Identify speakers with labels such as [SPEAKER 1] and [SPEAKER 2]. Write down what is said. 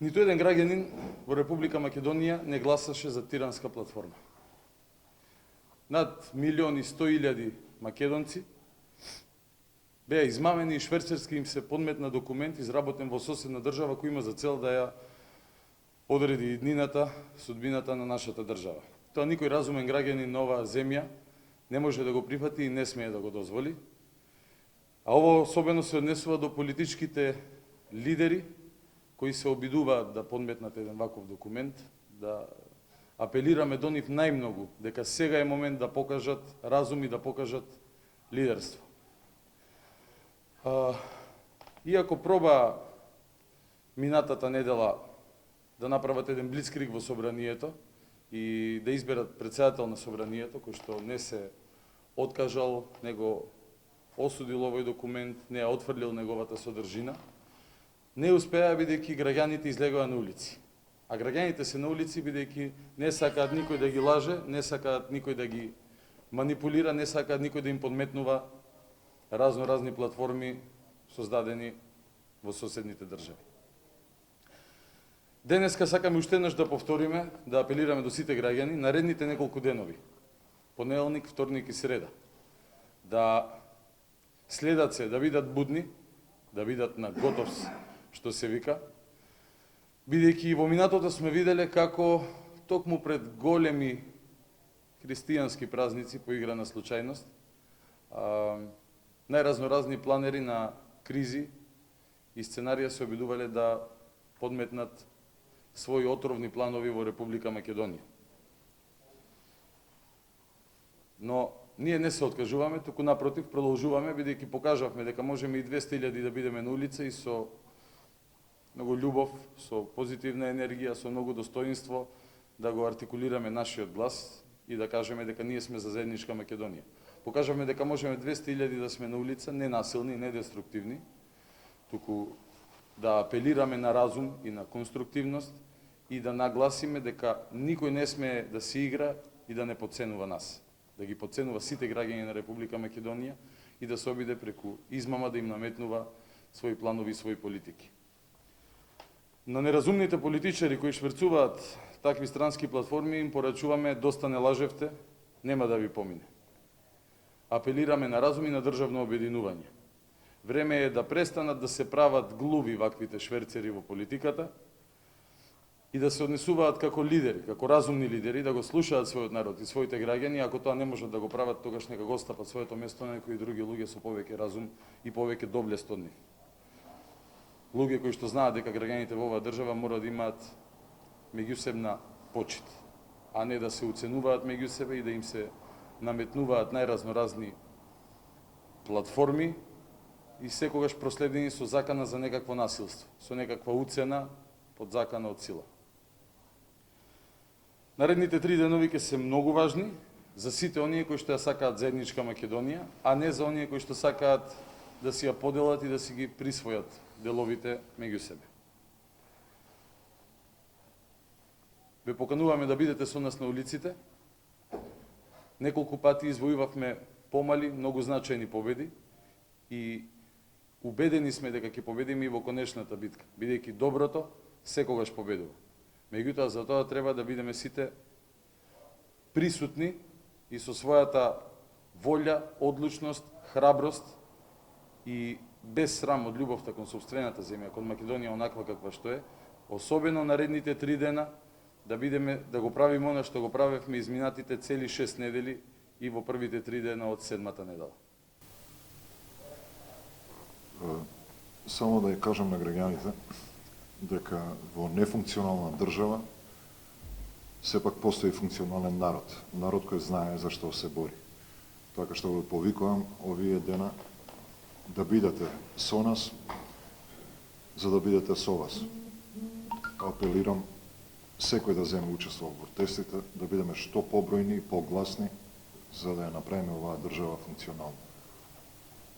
[SPEAKER 1] Ниту еден граѓанин во Република Македонија не гласаше за тиранска платформа. Над 1.100.000 македонци беа измамени и шверцерски им се подметна документ изработен во соседна држава кој има за цел да ја одреди иднината, судбината на нашата држава. Тоа никој разумен граѓанин на оваа земја не може да го прифати и не смее да го дозволи. А ово особено се однесува до политичките лидери кои се обидуваат да подметнат еден ваков документ, да апелираме до нив најмногу дека сега е момент да покажат разум и да покажат лидерство. Иако проба минатата недела да направат еден блицкриг во собранието и да изберат председател на собранието, кој што не се откажал, него осудил овој документ, не ја отфрлил неговата содржина, не успеа бидејќи граѓаните излегоа на улици. А граѓаните се на улици бидејќи не сакаат никој да ги лаже, не сакаат никој да ги манипулира, не сакаат никој да им подметнува разни платформи создадени во соседните држави. Денеска сакаме уште еднаш да повториме, да апелираме до сите граѓани наредните неколку денови, понеделник, вторник и среда, да следат се, да бидат будни, да бидат на готов, што се вика, бидејќи во минатото сме виделе како токму пред големи христијански празници по игра на случајност, најразноразни планери на кризи и сценарија се обидувале да подметнат своји отровни планови во Република Македонија. Но ние не се откажуваме, туку напротив продолжуваме, бидејќи покажавме дека можеме и 200.000 да бидеме на улица и со многу љубов, со позитивна енергија, со многу достоинство да го артикулираме нашиот глас и да кажеме дека ние сме за заедничка Македонија. Покажавме дека можеме 200.000 да сме на улица, не насилни, не деструктивни, туку да апелираме на разум и на конструктивност и да нагласиме дека никој не смее да се игра и да не потценува нас, да ги потценува сите граѓани на Република Македонија и да се обиде преку измама да им наметнува своји планови и своји политики. На неразумните политичари кои шверцуваат такви странски платформи им порачуваме: доста не лажевте, нема да ви помине. Апелираме на разум и на државно обединување. Време е да престанат да се прават глуви ваквите шверцери во политиката и да се однесуваат како лидери, како разумни лидери, да го слушаат својот народ и своите граѓани. Ако тоа не можат да го прават, тогаш нека го остапат своето место на некои други луѓе со повеќе разум и повеќе доблест од нив. Луѓе кои што знаат дека граѓаните во оваа држава мора да имаат меѓусебна почит, а не да се уценуваат меѓу себе и да им се наметнуваат најразноразни платформи и секогаш проследени со закана за некакво насилство, со некаква уцена под закана од сила. Наредните 3 денови ќе се многу важни за сите оние кои што ја сакаат заедничка Македонија, а не за оние кои што сакаат да си ја поделат и да си ги присвојат деловите меѓу себе. Ве покануваме да бидете со нас на улиците. Неколку пати извојувавме помали, многу значајни победи и убедени сме дека ќе победиме и во конечната битка, бидејќи доброто секогаш победува. Меѓутоа, за тоа треба да бидеме сите присутни и со својата волја, одлучност, храброст и без срам од љубовта кон сопствената земја, кон Македонија онаква каква што е, особено наредните 3 дена, да бидеме, да го правиме она што го правевме изминатите цели 6 недели и во првите 3 дена од 7-та недела.
[SPEAKER 2] Само да ја кажам на граѓаните дека во нефункционална држава сепак постои функционален народ, народ кој знае за што се бори. Така што ве повикувам овие дена да бидете со нас, за да бидете со вас. Апелирам секој да земе учество во протестите, да бидеме што побројни и погласни, за да ја направиме оваа држава функционална.